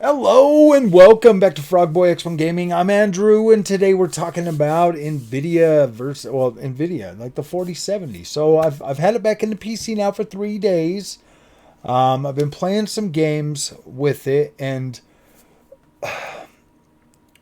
Hello and welcome back to Frogboy X1 Gaming. I'm Andrew, and today we're talking about Nvidia Nvidia, like the 4070. So I've had it back in the PC now for 3 days. I've been playing some games with it, and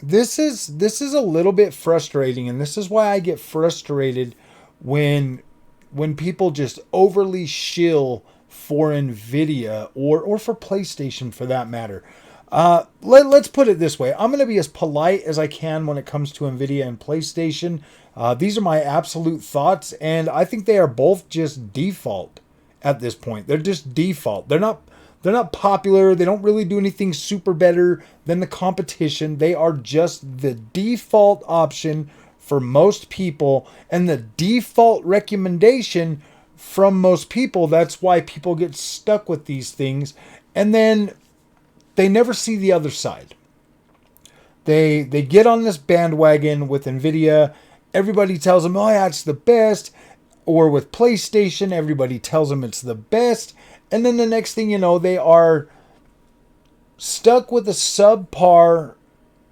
this is a little bit frustrating, and this is why I get frustrated when people just overly shill for Nvidia or for PlayStation for that matter. Let's put it this way. I'm going to be as polite as I can when it comes to Nvidia and PlayStation. These are my absolute thoughts, and I think they are both just default at this point. They're just default. They're not popular. They don't really do anything super better than the competition. They are just the default option for most people and the default recommendation from most people. That's why people get stuck with these things, and then they never see the other side. They get on this bandwagon with Nvidia. Everybody tells them, oh yeah, it's the best. Or with PlayStation, everybody tells them it's the best. And then the next thing you know, they are stuck with a subpar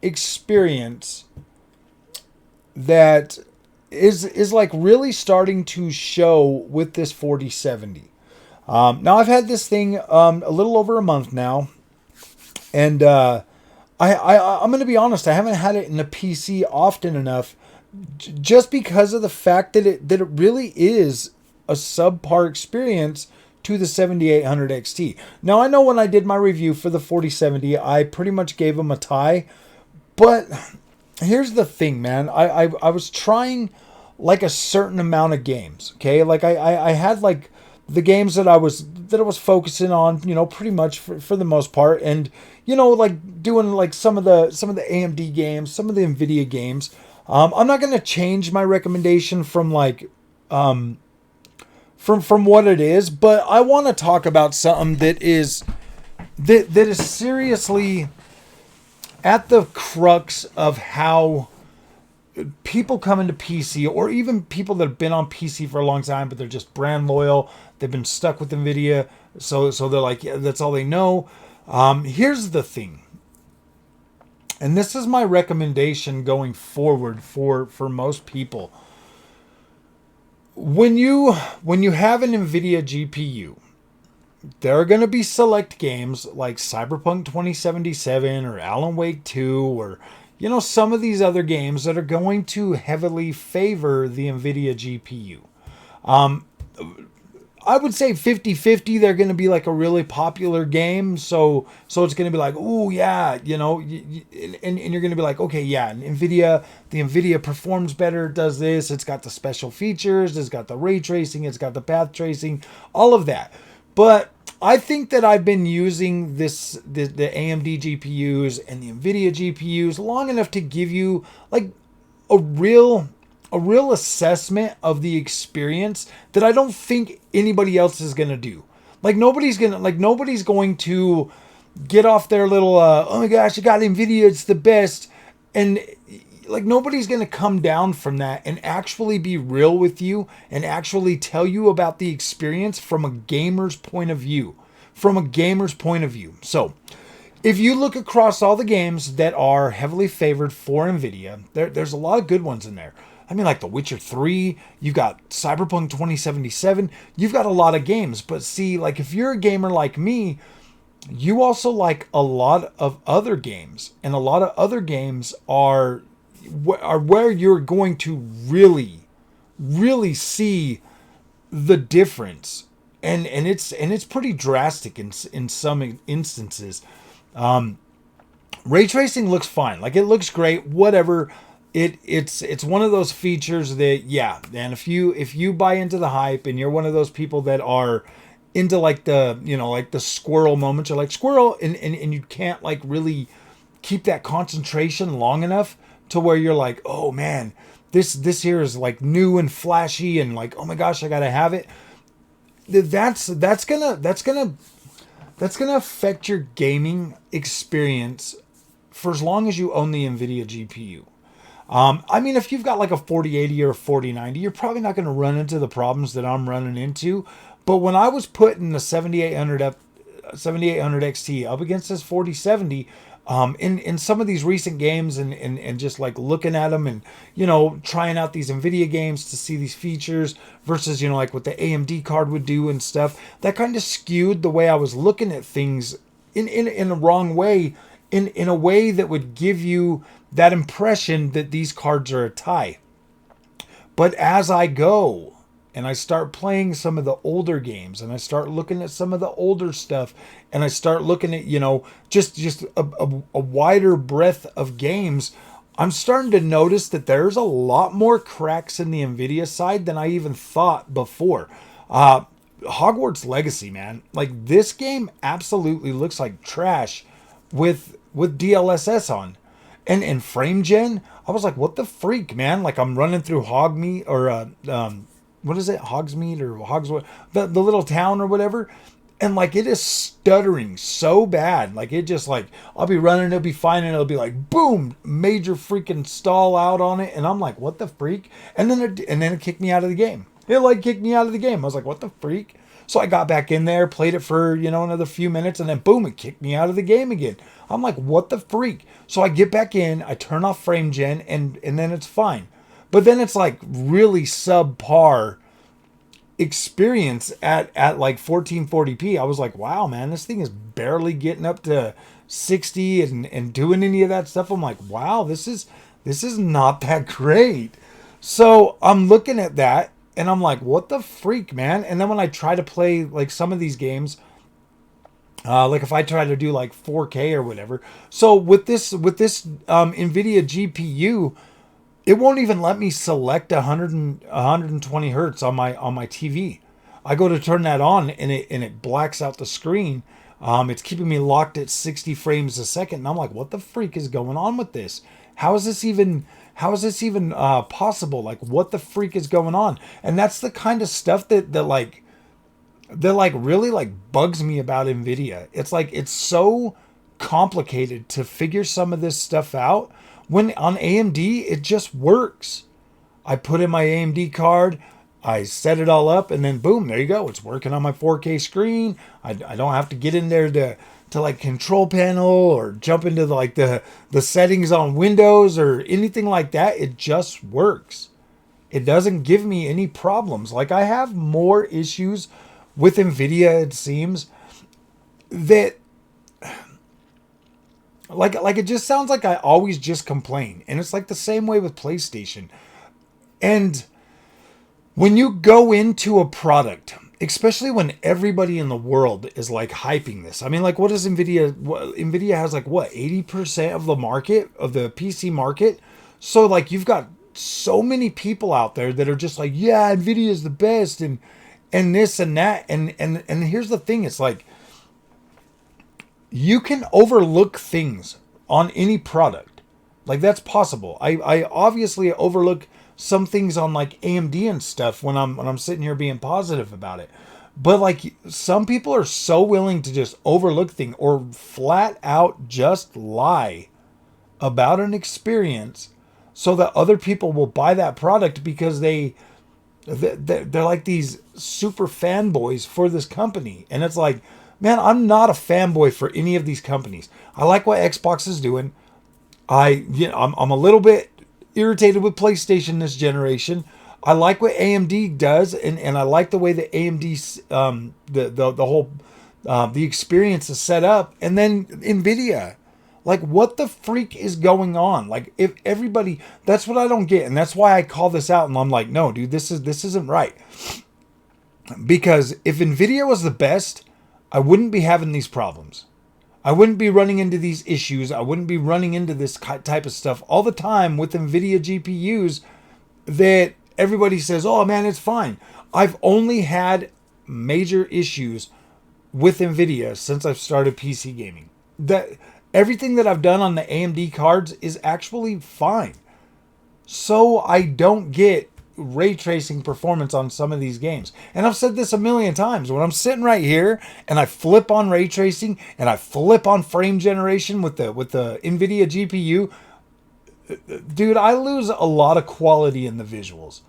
experience that is like really starting to show with this 4070. Now I've had this thing a little over a month now. And I'm going to be honest, I haven't had it in the PC often enough just because of the fact that it really is a subpar experience to the 7800 XT. Now, I know when I did my review for the 4070, I pretty much gave them a tie. But here's the thing, man. I was trying like a certain amount of games, okay? Like I had like the games that I was focusing on, you know, pretty much for the most part, and you know, like doing like some of the AMD games, some of the Nvidia games. I'm not going to change my recommendation from like from what it is, but I want to talk about something that is seriously at the crux of how people come into PC, or even people that have been on PC for a long time, but they're just brand loyal. They've been stuck with Nvidia, so they're like, yeah, that's all they know. Here's the thing, and this is my recommendation going forward for most people. When you have an Nvidia GPU, there are going to be select games like Cyberpunk 2077 or Alan Wake 2 or, you know, some of these other games that are going to heavily favor the Nvidia GPU. I would say 50-50. They're going to be like a really popular game. So it's going to be like, oh yeah, you know, and you're going to be like, okay, yeah, the Nvidia performs better, does this. It's got the special features. It's got the ray tracing. It's got the path tracing, all of that. But I think that I've been using the AMD GPUs and the Nvidia GPUs long enough to give you like a real assessment of the experience that I don't think anybody else is going to do. Like nobody's going to get off their little, oh my gosh, I got Nvidia, it's the best. And like nobody's going to come down from that and actually be real with you and actually tell you about the experience from a gamer's point of view. So if you look across all the games that are heavily favored for Nvidia, there's a lot of good ones in there. I mean, like The Witcher 3, you've got Cyberpunk 2077, you've got a lot of games. But see, like if you're a gamer like me, you also like a lot of other games. And a lot of other games are where you're going to really see the difference. And it's pretty drastic in some instances. Ray tracing looks fine. Like it looks great, whatever. It's one of those features that, yeah, and if you buy into the hype and you're one of those people that are into like the, you know, like the squirrel moments, you're like squirrel, and you can't like really keep that concentration long enough to where you're like, oh man, this here is like new and flashy and like, oh my gosh, I gotta have it. That's gonna affect your gaming experience for as long as you own the Nvidia GPU. I mean, if you've got like a 4080 or a 4090, you're probably not going to run into the problems that I'm running into. But when I was putting the 7800 7800 XT up against this 4070. In some of these recent games and just like looking at them and, trying out these Nvidia games to see these features versus, like what the AMD card would do and stuff, that kind of skewed the way I was looking at things in a wrong way, in a way that would give you that impression that these cards are a tie. But as I go and I start playing some of the older games and I start looking at some of the older stuff and I start looking at, just a wider breadth of games, I'm starting to notice that there's a lot more cracks in the Nvidia side than I even thought before. Hogwarts Legacy, man, like this game absolutely looks like trash with DLSS on. And in frame gen, I was like, what the freak, man? Like I'm running through Hogmeat or what is it? Hogsmeade or the little town or whatever. And like it is stuttering so bad. Like it just like I'll be running, it'll be fine, and it'll be like boom, major freaking stall out on it. And I'm like, what the freak? And then it kicked me out of the game. It like kicked me out of the game. I was like, what the freak? So I got back in there, played it for, another few minutes, and then boom, it kicked me out of the game again. I'm like, what the freak? So I get back in, I turn off frame gen, and then it's fine. But then it's like really subpar experience at like 1440p. I was like, wow, man, this thing is barely getting up to 60 and doing any of that stuff. I'm like, wow, this is not that great. So I'm looking at that and I'm like, what the freak, man? And then when I try to play like some of these games, like if I try to do like 4K or whatever. So with this Nvidia GPU, it won't even let me select 120 hertz on my TV. I go to turn that on and it blacks out the screen. It's keeping me locked at 60 frames a second. And I'm like, what the freak is going on with this? How is this even possible? Like, what the freak is going on? And that's the kind of stuff that really like bugs me about Nvidia. It's like, it's so complicated to figure some of this stuff out. When on AMD, it just works. I put in my AMD card, I set it all up, and then boom, there you go. It's working on my 4K screen. I don't have to get in there to like control panel or jump into the settings on Windows or anything like that. It just works. It doesn't give me any problems. Like I have more issues with Nvidia, it seems, that like it just sounds like I always just complain. And it's like the same way with PlayStation. And when you go into a product, especially when everybody in the world is like hyping this. I mean, like what is Nvidia? Nvidia has like what, 80% of the market, of the PC market. So like you've got so many people out there that are just like, yeah, Nvidia is the best and this and that. And here's the thing. It's like, you can overlook things on any product. Like that's possible. I obviously overlook some things on like AMD and stuff when I'm sitting here being positive about it. But like some people are so willing to just overlook things or flat out just lie about an experience so that other people will buy that product because they're like these super fanboys for this company. And it's like, man, I'm not a fanboy for any of these companies. I like what Xbox is doing. I'm a little bit irritated with PlayStation this generation. I like what AMD does, and I like the way that AMD's the whole the experience is set up. And then Nvidia, like what the freak is going on? Like if everybody, that's what I don't get, and that's why I call this out. And I'm like, no, dude, this isn't right. Because if Nvidia was the best, I wouldn't be having these problems. I wouldn't be running into these issues. I wouldn't be running into this type of stuff all the time with Nvidia GPUs that everybody says, oh man, it's fine. I've only had major issues with Nvidia since I've started PC gaming. That everything that I've done on the AMD cards is actually fine. So I don't get ray tracing performance on some of these games. And I've said this a million times. When I'm sitting right here and I flip on ray tracing and I flip on frame generation with the Nvidia GPU, dude, I lose a lot of quality in the visuals.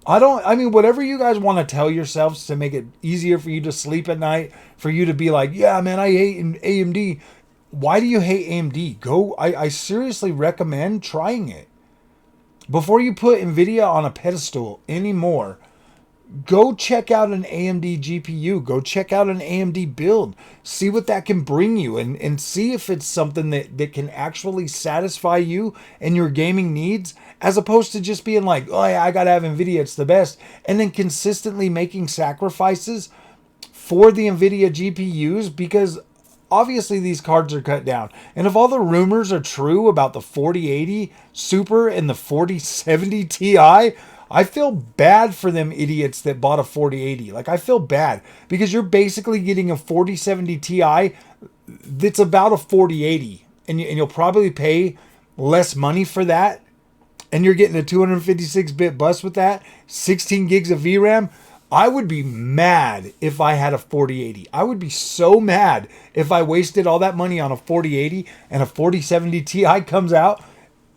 I mean, whatever you guys want to tell yourselves to make it easier for you to sleep at night, for you to be like, yeah, man, I hate AMD. Why do you hate AMD? I seriously recommend trying it. Before you put Nvidia on a pedestal anymore, go check out an AMD GPU. Go check out an AMD build. See what that can bring you, and see if it's something that can actually satisfy you and your gaming needs, as opposed to just being like, oh yeah, I gotta have Nvidia, it's the best, and then consistently making sacrifices for the Nvidia GPUs, because obviously these cards are cut down. And if all the rumors are true about the 4080 Super and the 4070 Ti, I feel bad for them idiots that bought a 4080. Like, I feel bad because you're basically getting a 4070 Ti that's about a 4080, and you'll probably pay less money for that. And you're getting a 256-bit bus with that, 16 gigs of VRAM. I would be mad if I had a 4080. I would be so mad if I wasted all that money on a 4080 and a 4070 Ti comes out,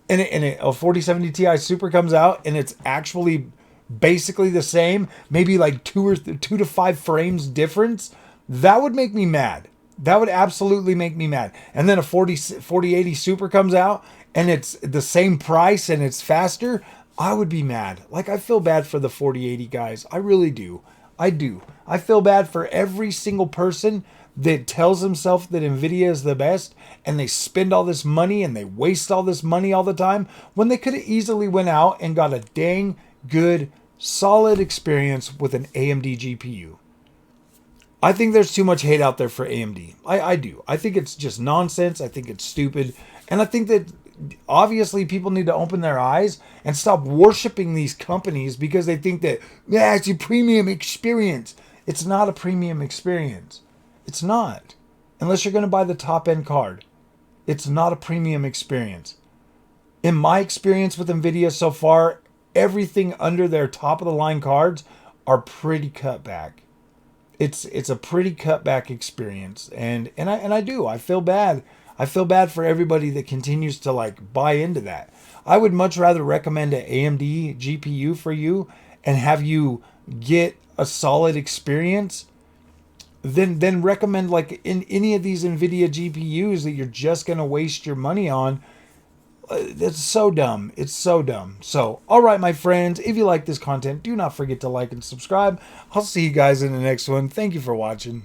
and a 4070 Ti Super comes out, and it's actually basically the same, maybe like 2 to 5 frames difference. That would make me mad. That would absolutely make me mad. And then a 4080 Super comes out and it's the same price and it's faster. I would be mad. Like, I feel bad for the 4080 guys. I really do. I do. I feel bad for every single person that tells himself that Nvidia is the best, and they spend all this money and they waste all this money all the time, when they could have easily went out and got a dang good, solid experience with an AMD GPU. I think there's too much hate out there for AMD. I do. I think it's just nonsense. I think it's stupid. And I think that obviously people need to open their eyes and stop worshiping these companies because they think that, yeah, it's a premium experience. It's not a premium experience. It's not. Unless you're going to buy the top end card. It's not a premium experience. In my experience with Nvidia so far, everything under their top of the line cards are pretty cut back. It's a pretty cut back experience, and I do. I feel bad. I feel bad for everybody that continues to like buy into that. I would much rather recommend an AMD GPU for you and have you get a solid experience than recommend like in any of these Nvidia GPUs that you're just going to waste your money on. It's so dumb. It's so dumb. So, all right, my friends, if you like this content, do not forget to like and subscribe. I'll see you guys in the next one. Thank you for watching.